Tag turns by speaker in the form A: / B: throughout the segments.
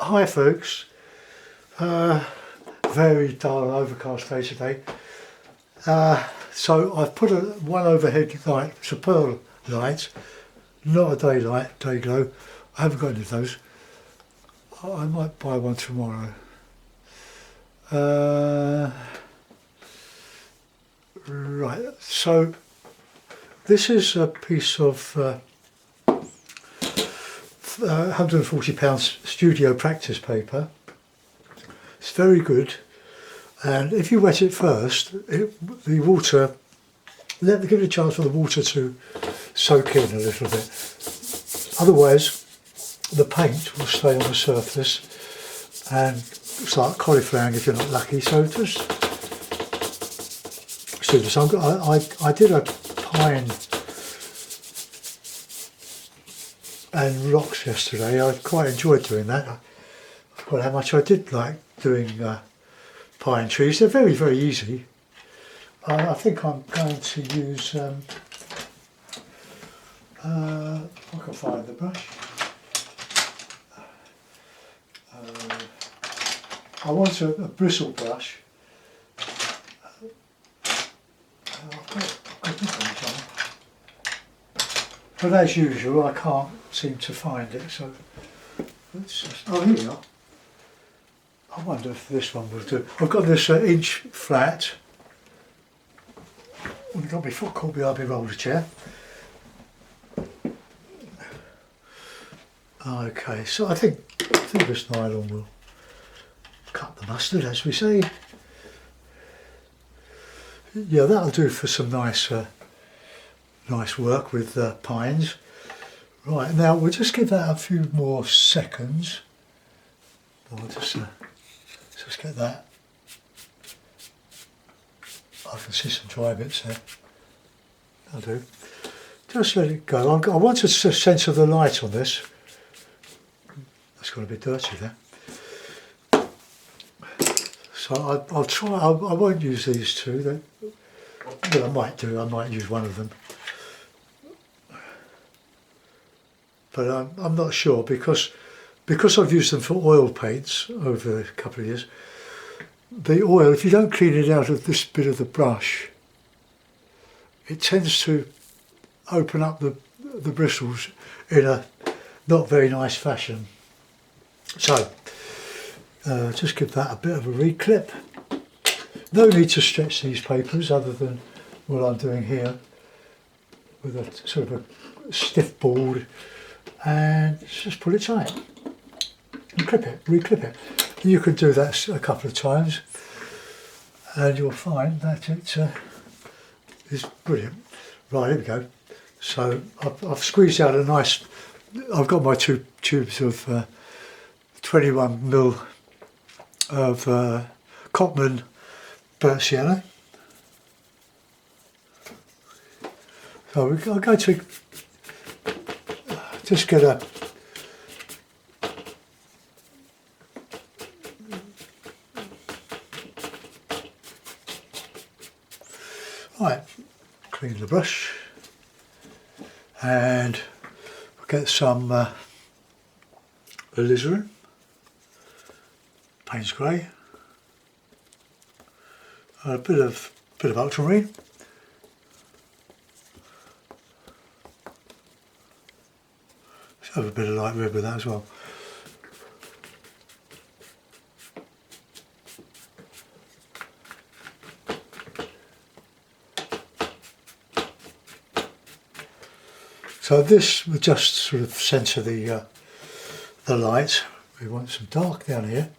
A: Hi folks, very dull overcast day today. So I've put one overhead light, it's a pearl light, not a day glow. I haven't got any of those. I might buy one tomorrow. Right, so this is a piece of £140 studio practice paper. It's very good, and if you wet it first, the water, give it a chance for the water to soak in a little bit. Otherwise, the paint will stay on the surface and it's like cauliflowering if you're not lucky. So just do this. I did a pine and rocks yesterday. I quite enjoyed doing that. I forgot how much I did like doing pine trees. They're very, very easy. I think I'm going to use, I can find the brush. I want a bristle brush. But as usual, I can't seem to find it, so let's just, oh, here we are. I wonder if this one will do. I've got this inch flat. I've got my foot caught behind my roller chair. Okay, so I think this nylon will cut the mustard, as we say. Yeah, that'll do for some nice work with pines. Right, now we'll just give that a few more seconds. I'll just get that. I can see some dry bits there. I'll do. Just let it go. I want a sense of the light on this. That's got a bit dirty there. So I'll try. I won't use these two. Well, I might do. I might use one of them. But I'm not sure because I've used them for oil paints over a couple of years. The oil, if you don't clean it out of this bit of the brush, it tends to open up the bristles in a not very nice fashion. So just give that a bit of a re-clip. No need to stretch these papers other than what I'm doing here with a sort of a stiff board, and just pull it tight and clip it, re-clip it. You can do that a couple of times and you'll find that it is brilliant. Right, here we go. So I've squeezed out a nice, I've got my two tubes of 21mm of Cotman burnt sienna. So I'm going to just get a right, clean the brush and get some alizarin, Payne's Grey, a bit of ultramarine, let's have a bit of light red with that as well. So this will just sort of centre the light. We want some dark down here.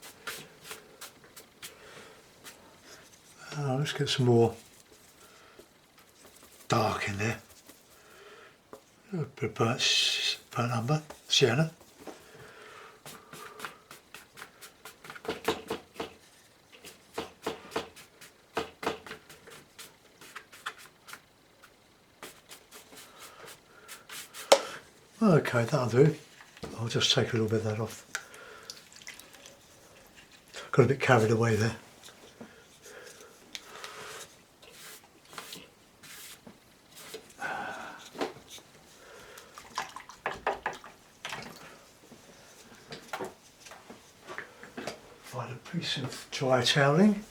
A: Let's get some more dark in there. A bit of burnt umber, sienna. Okay, that'll do. I'll just take a little bit of that off. Got a bit carried away there. Find a piece of dry toweling.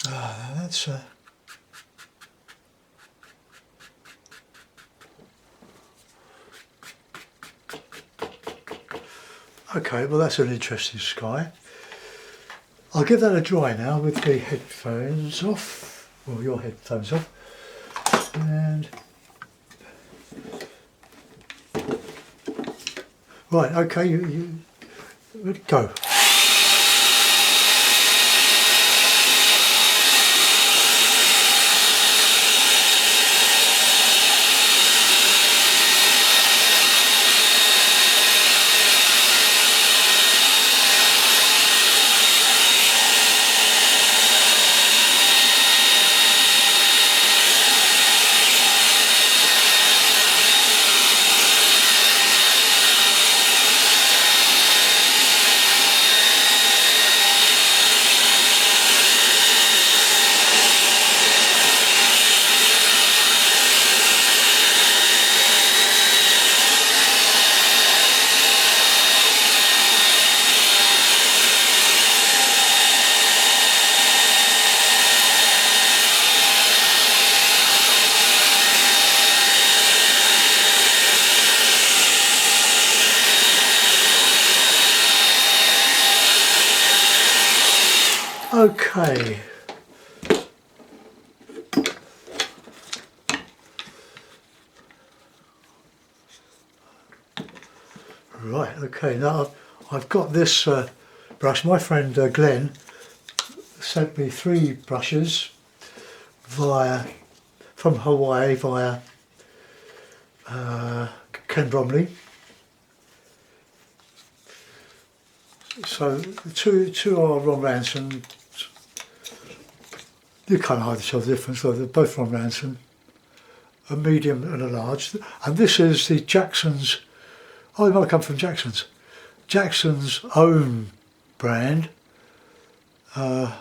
A: That's okay, well that's an interesting sky. I'll give that a dry now with the headphones off, well your headphones off, and right, okay, you go. Okay. Right, okay, now I've got this brush. My friend Glenn sent me 3 brushes from Hawaii via Ken Bromley. So two are Ron Ranson. You can't hardly tell the difference, though they're both Ron Ranson, a medium and a large. And this is the Jackson's, oh, it might come from Jackson's own brand. And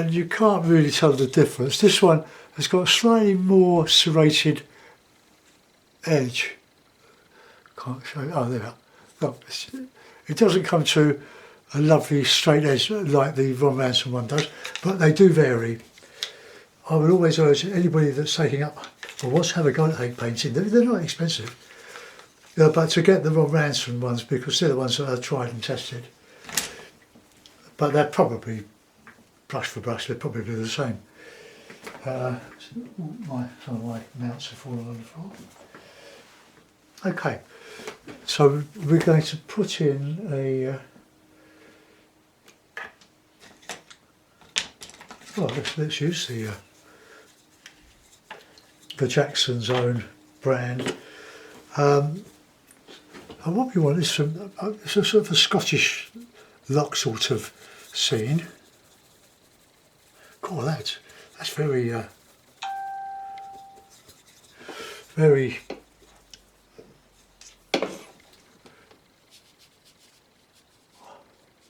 A: you can't really tell the difference. This one has got a slightly more serrated edge. Can't show you. Oh, there we are. No, it doesn't come to a lovely straight edge like the Ron Ranson one does, but they do vary. I would always urge anybody that's taking up or wants to have a go at hate painting, they're not expensive, but to get the Ron Ranson ones, because they're the ones that are tried and tested. But they're probably, brush for brush, they're probably the same. Some of my mounts have fallen on the floor. Okay, so we're going to put in a well, let's use the Jackson's own brand. And what we want is it's a sort of a Scottish lock sort of scene. God, that's very very.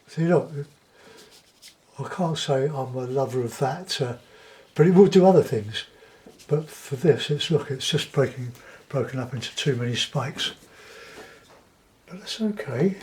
A: See, look, I can't say I'm a lover of that, but it will do other things. But for this, it's just broken up into too many spikes. But that's okay.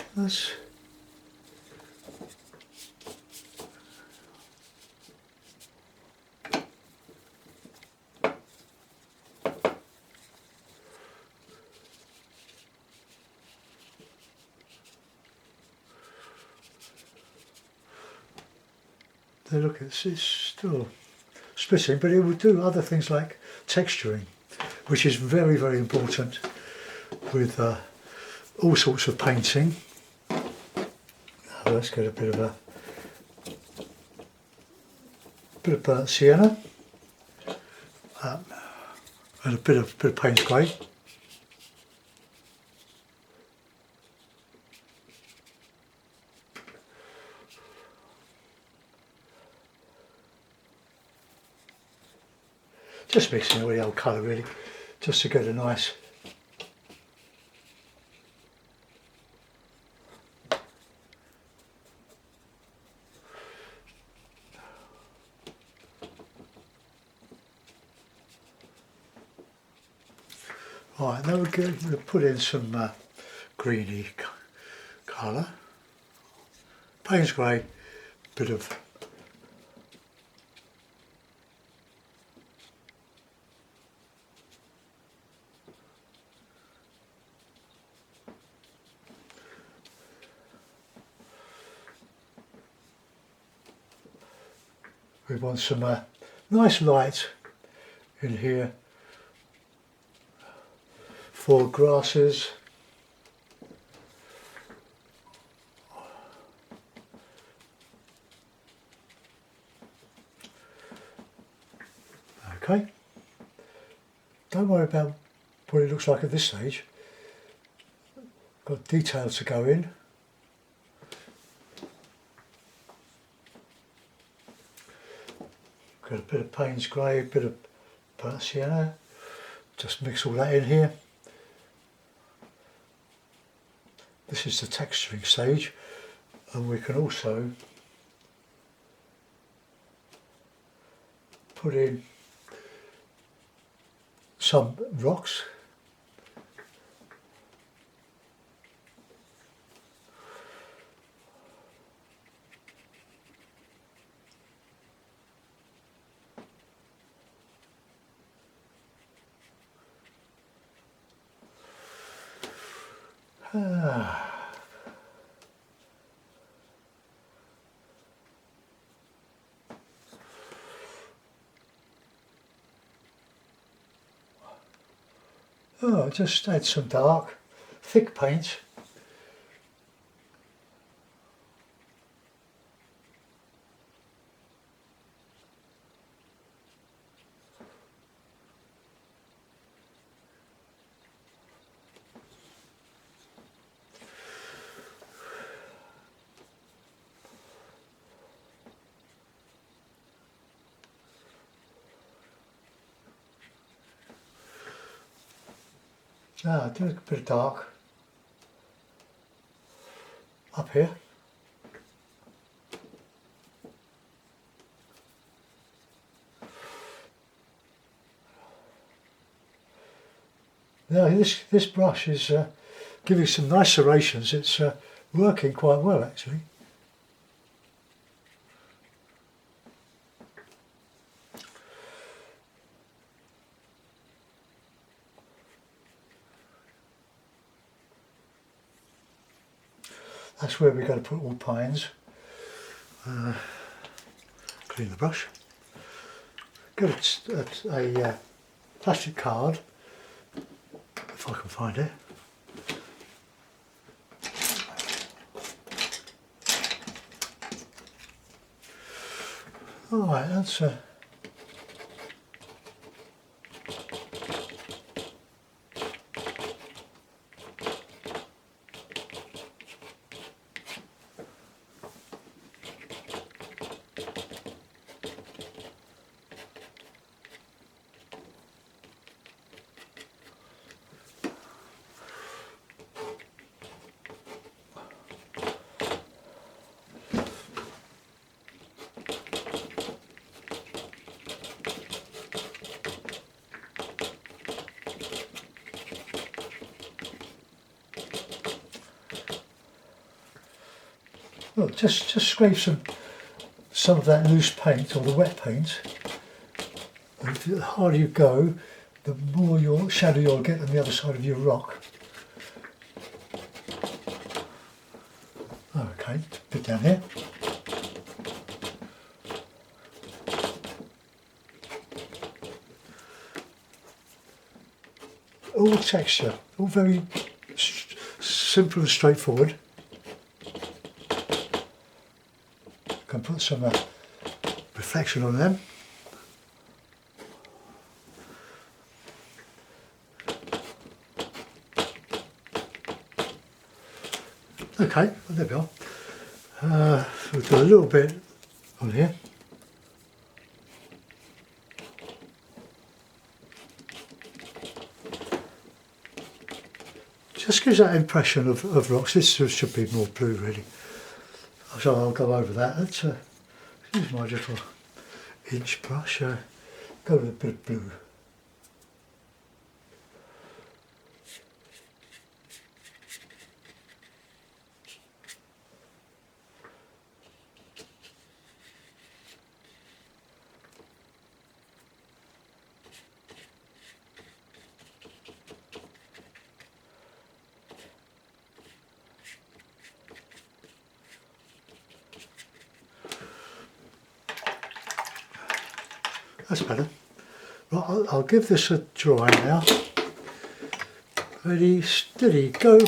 A: Look, it's still splitting, but it will do other things like texturing, which is very, very important with all sorts of painting. Let's get a bit of burnt sienna and a bit of Payne's grey. Just mixing it with the old colour really, just to get a nice Right, now we'll put in some greeny colour. Payne's grey, bit of we want some nice light in here for grasses. Okay, don't worry about what it looks like at this stage. Got details to go in. Got a bit of Payne's grey, a bit of burnt sienna. Just mix all that in here. This is the texturing stage, and we can also put in some rocks. Oh, just add some dark, thick paint. Do a bit of dark up here. Now this brush is giving some nice serrations. It's working quite well actually. That's where we're going to put all pines. Clean the brush. Get a plastic card, if I can find it. Alright, that's look, just scrape some of that loose paint or the wet paint, and the harder you go, the more your shadow you'll get on the other side of your rock. Okay, a bit down here. All texture, all very simple and straightforward. Can put some reflection on them. Okay, well, there we are. We've got a little bit on here. Just gives that impression of rocks. This should be more blue really. So I'll go over that. Let's use my little inch brush. Go with a bit of blue. That's better. Right, I'll give this a dry now. Ready, steady, go.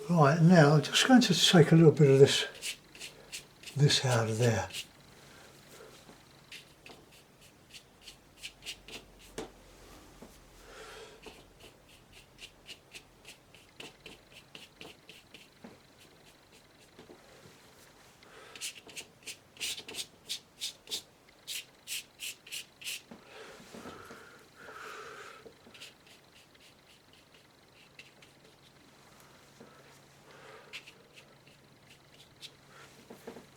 A: Right, now I'm just going to take a little bit of this out of there.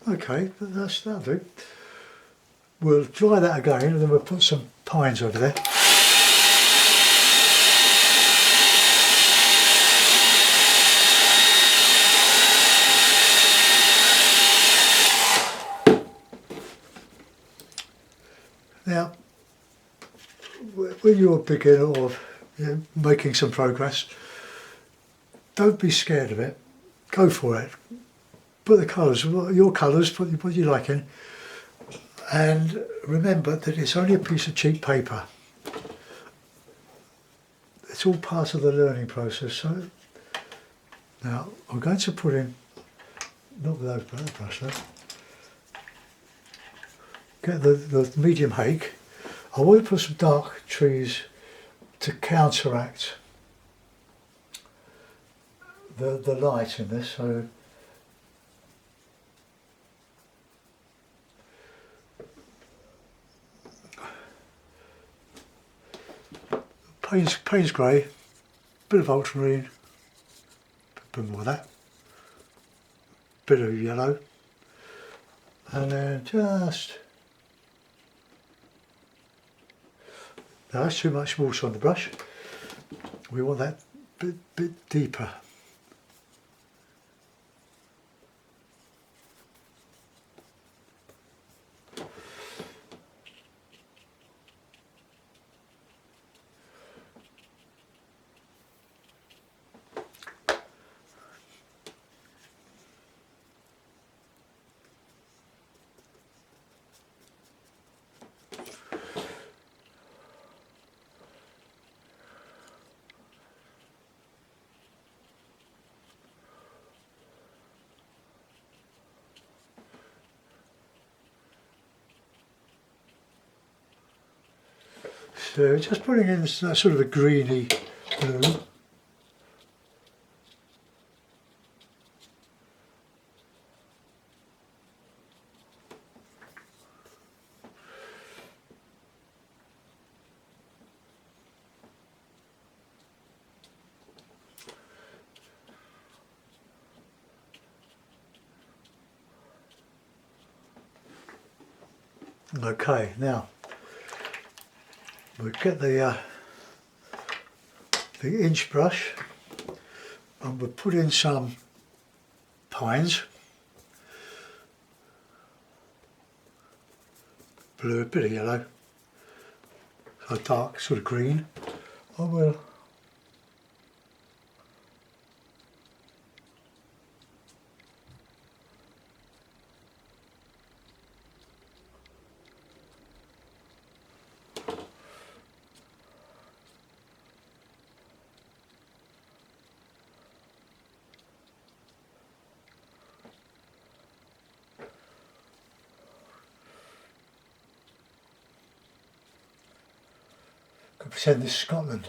A: Okay, that'll do. We'll dry that again and then we'll put some pines over there. Now, when you're a beginner or making some progress, don't be scared of it. Go for it. Put the colours, your colours, put what you like in. And remember that it's only a piece of cheap paper. It's all part of the learning process. So now I'm going to put in, not with those brush though, get the medium hake. I want to put some dark trees to counteract the light in this. So Payne's grey, bit of ultramarine, a bit more of that, bit of yellow, and then just, now that's too much water on the brush, we want that bit deeper. So just putting in that sort of a greeny blue. Okay, now we'll get the inch brush and we'll put in some pines, blue, a bit of yellow, a dark sort of green. I will pretend this is Scotland.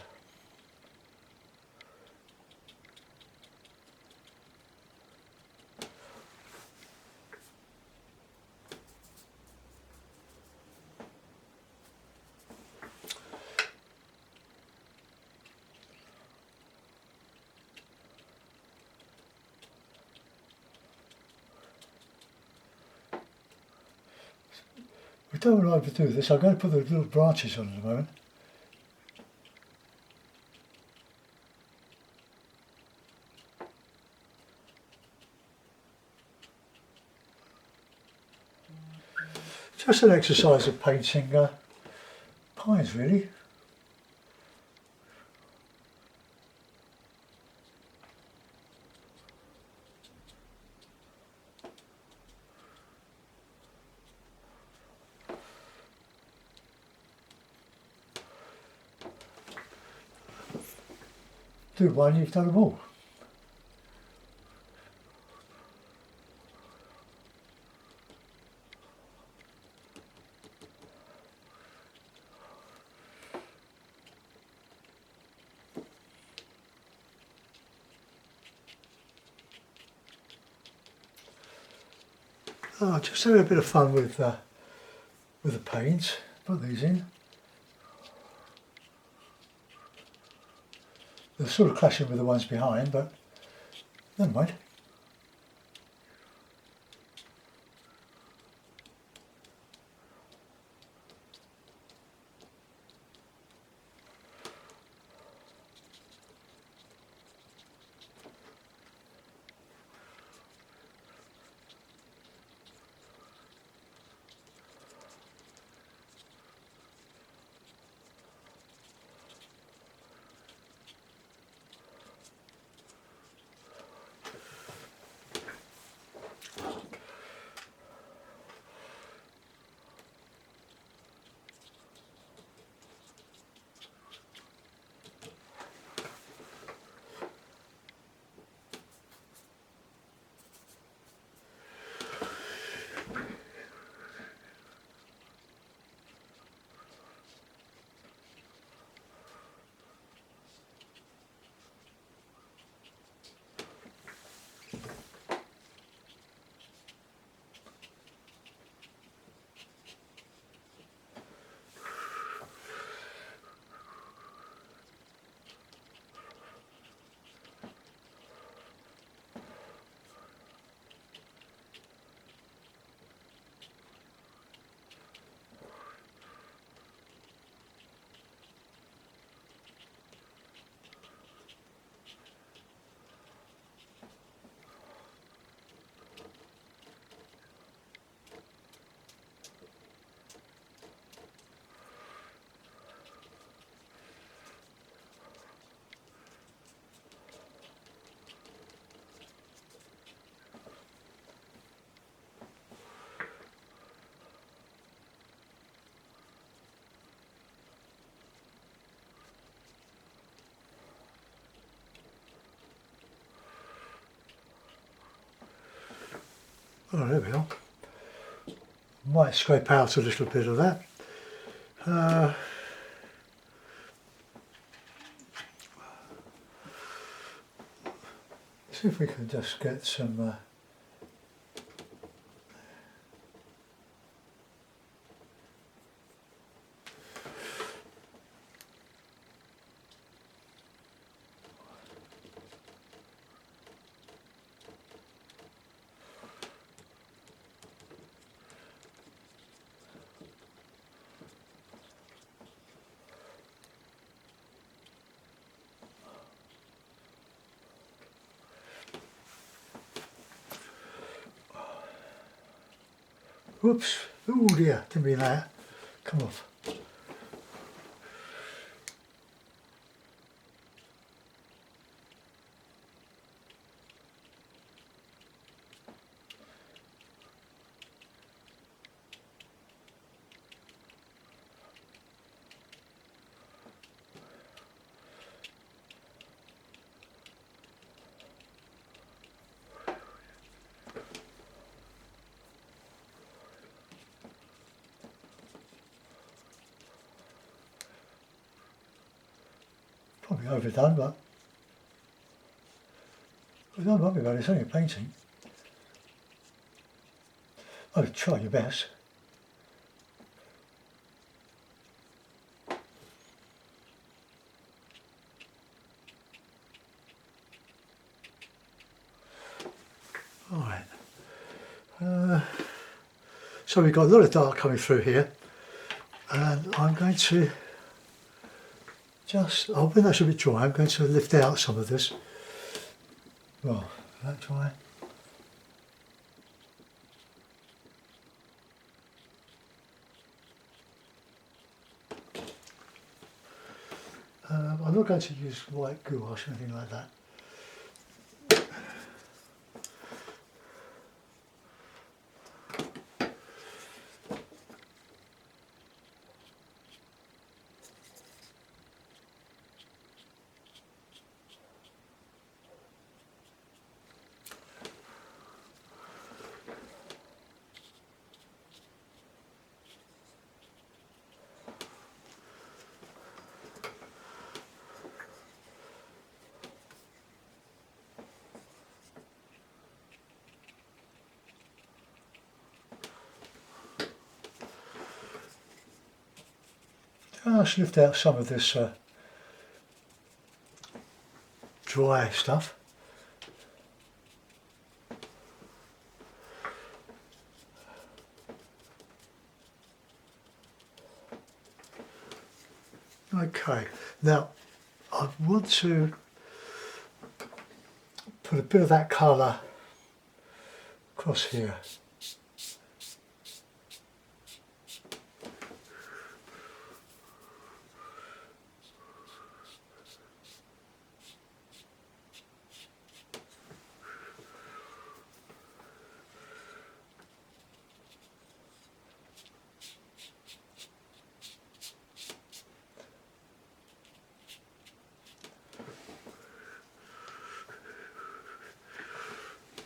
A: don't want to overdo this. I'm going to put the little branches on at the moment. Just an exercise of painting pines, really. Do one, you've done them all. Oh, just having a bit of fun with the paints. Put these in. They're sort of clashing with the ones behind, but never mind. Oh, there we are. Might scrape out a little bit of that. See if we can just get some whoops, oh dear, didn't mean that. Come off. Probably overdone, but don't worry about it, it's only a painting. Oh, try your best. Alright. So So we've got a lot of dark coming through here, and I'm going to just, oh, when that's a bit dry, I'm going to lift out some of this. Well, is that dry? I'm not going to use white gouache or anything like that. I'll lift out some of this dry stuff. Okay, now I want to put a bit of that colour across here.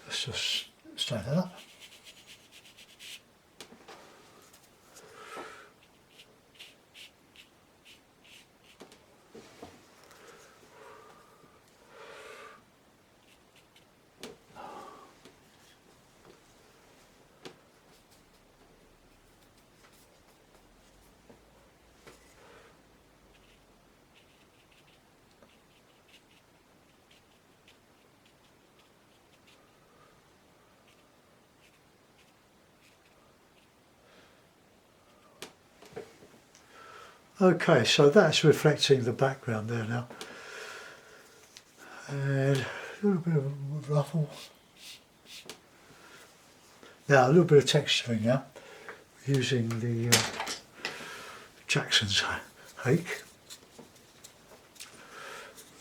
A: Let's just straighten that up. Okay, so that's reflecting the background there now. And a little bit of a ruffle. Now a little bit of texturing now, using the Jackson's hake.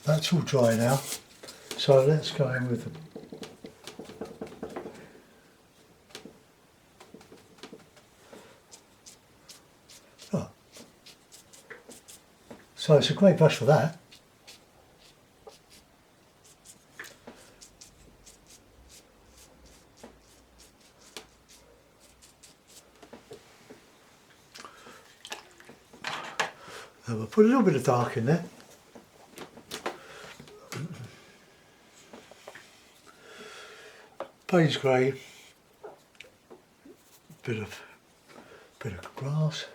A: That's all dry now, so let's go in with the so it's a great brush for that. And we'll put a little bit of dark in there. Payne's grey, bit of grass.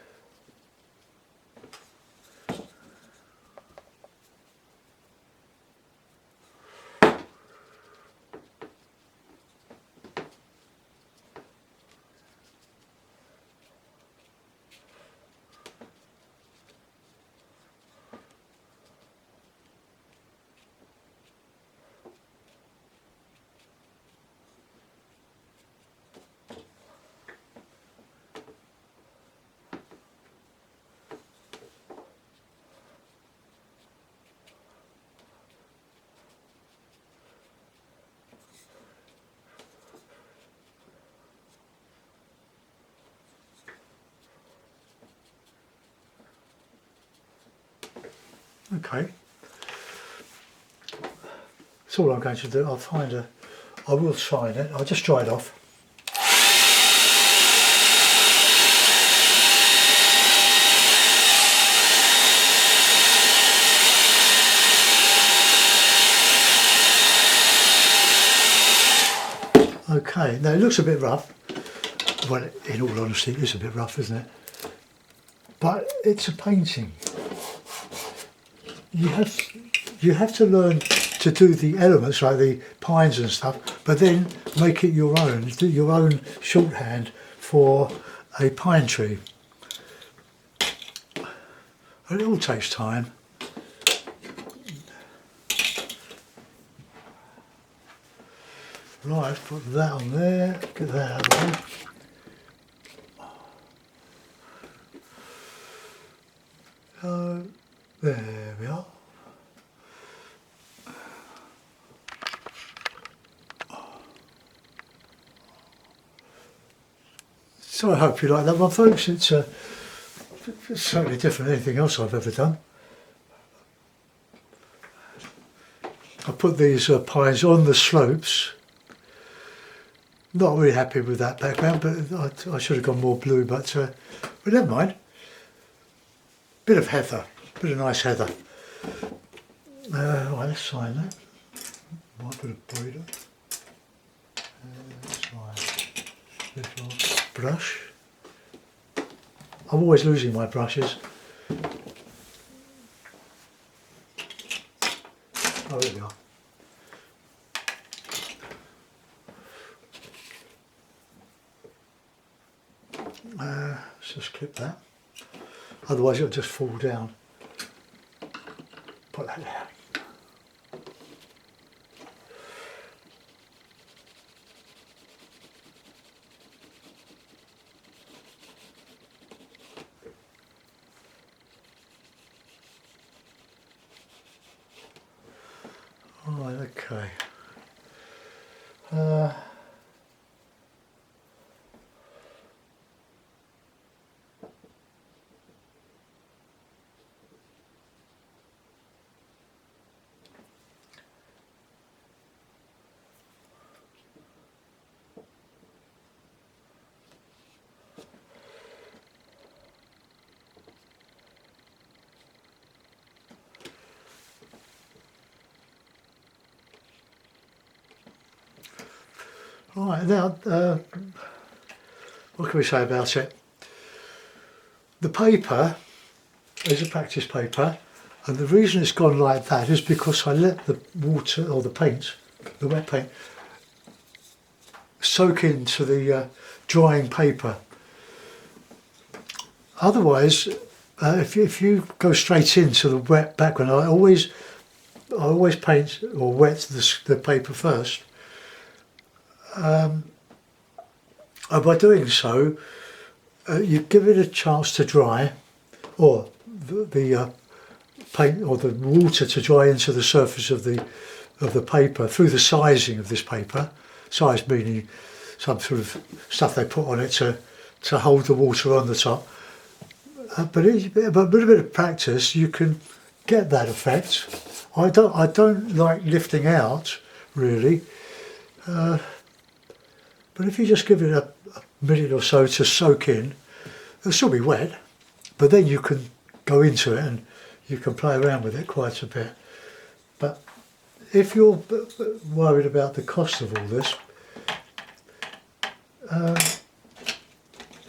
A: Okay, that's all I'm going to do. I will shine it. I'll just dry it off. Okay, now it looks a bit rough. Well, in all honesty, it is a bit rough, isn't it? But it's a painting. You have to learn to do the elements like the pines and stuff, but then make it your own. Do your own shorthand for a pine tree. And it all takes time. Right, put that on there, get that out of the way. So, there we are. So I hope you like that one, folks. It's certainly different than anything else I've ever done. I put these pines on the slopes. Not really happy with that background, but I should have gone more blue, but never mind. Bit of heather, bit of nice heather. Right, let's sign that. Might put a border. That's my little brush. I'm always losing my brushes. Oh, there we are. Let's just clip that. Otherwise it'll just fall down. Put that there. Right, okay. Right, now, what can we say about it? The paper is a practice paper, and the reason it's gone like that is because I let the water, or the paint, the wet paint, soak into the drying paper. Otherwise, if you go straight into the wet background, I always paint or wet the paper first. And by doing so, you give it a chance to dry, or the paint or the water to dry into the surface of the paper through the sizing of this paper. Size meaning some sort of stuff they put on it to hold the water on the top. But with a bit of practice, you can get that effect. I don't like lifting out really. But if you just give it a minute or so to soak in, it'll still be wet, but then you can go into it and you can play around with it quite a bit. But if you're worried about the cost of all this,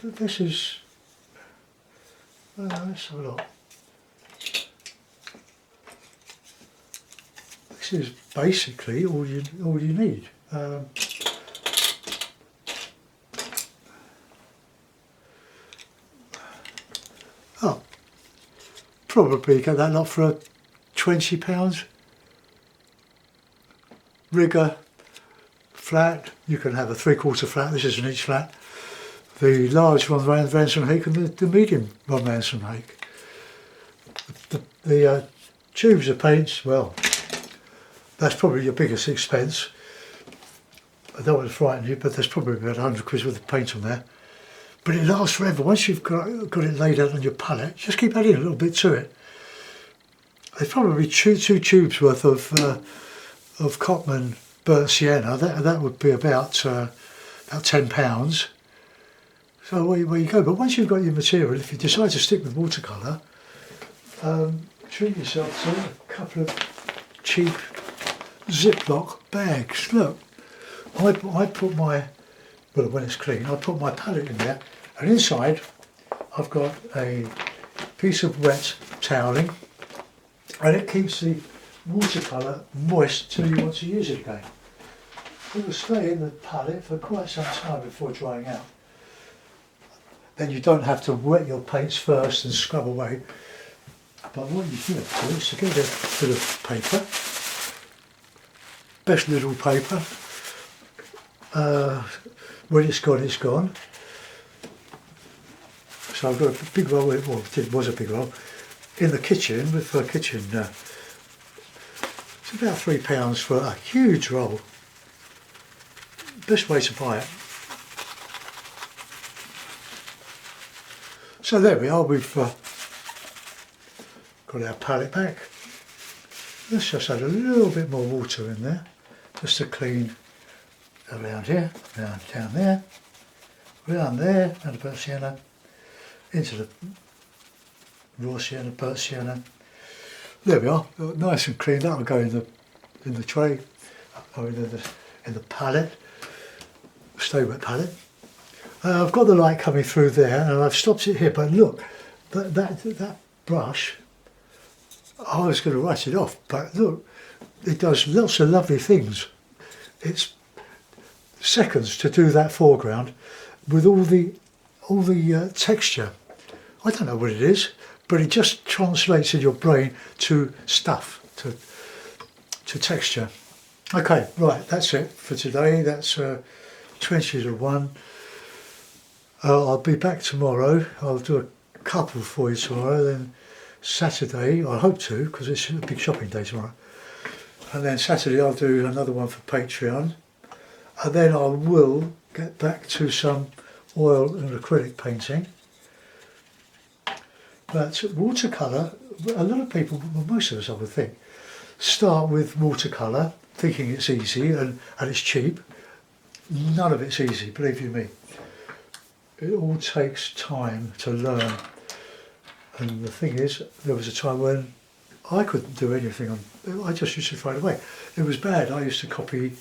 A: this is, let's have a look. This is basically all you need. Probably get that lot for £20. Rigger, flat, you can have a 3/4 flat, this is an inch flat. The large Ron Ransom Hake and the medium Ron Ransom Hake. The tubes of paints, well, that's probably your biggest expense. I don't want to frighten you, but there's probably about 100 quid worth of paint on there. But it lasts forever. Once you've got it laid out on your palette, just keep adding a little bit to it. There's probably two tubes worth of Cotman burnt sienna. That would be about £10. So where you go. But once you've got your material, if you decide to stick with watercolour, treat yourself to a couple of cheap Ziploc bags. Look, I put my, well, when it's clean, I put my palette in there, and inside I've got a piece of wet toweling, and it keeps the watercolour moist till you want to use it again. It will stay in the palette for quite some time before drying out. then you don't have to wet your paints first and scrub away. But what you do is to get a bit of paper, best little paper. When it's gone, it's gone. So I've got a big roll, well it was a big roll, in the kitchen, with a kitchen, it's about £3 for a huge roll. Best way to buy it. So there we are, we've got our palette back. Let's just add a little bit more water in there, just to clean around here, around down there, around there, and about sienna, into the raw sienna, burnt sienna. There we are, nice and clean. That'll go in the tray, or in the palette, stay wet palette. I've got the light coming through there, and I've stopped it here. But look, that brush, I was going to write it off, but look, it does lots of lovely things. It's seconds to do that foreground with all the texture. I don't know what it is, but it just translates in your brain to stuff, to texture. Okay, right, that's it for today. That's 20 to 1. I'll be back tomorrow. I'll do a couple for you tomorrow, then Saturday, I hope to, because it's a big shopping day tomorrow. And then Saturday I'll do another one for Patreon. And then I will get back to some oil and acrylic painting. But watercolour, a lot of people, well, most of us I would think, start with watercolour, thinking it's easy and it's cheap. None of it's easy, believe you me. It all takes time to learn. And the thing is, there was a time when I couldn't do anything I just used to throw it away. It was bad. I used to copy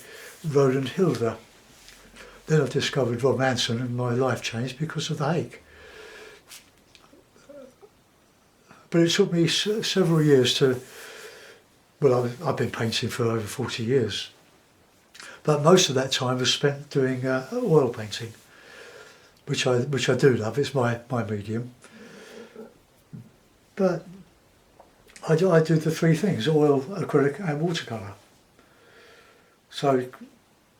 A: Roland Hilda. Then I discovered Rob Manson and my life changed because of the hake. But it took me several years to, well, I've been painting for over 40 years. But most of that time was spent doing oil painting, which I do love. It's my medium. But I do the three things: oil, acrylic and watercolour. So,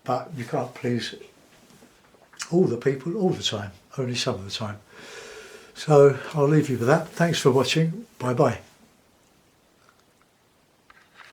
A: but you can't please all the people all the time, only some of the time. So I'll leave you with that. Thanks for watching. Bye bye.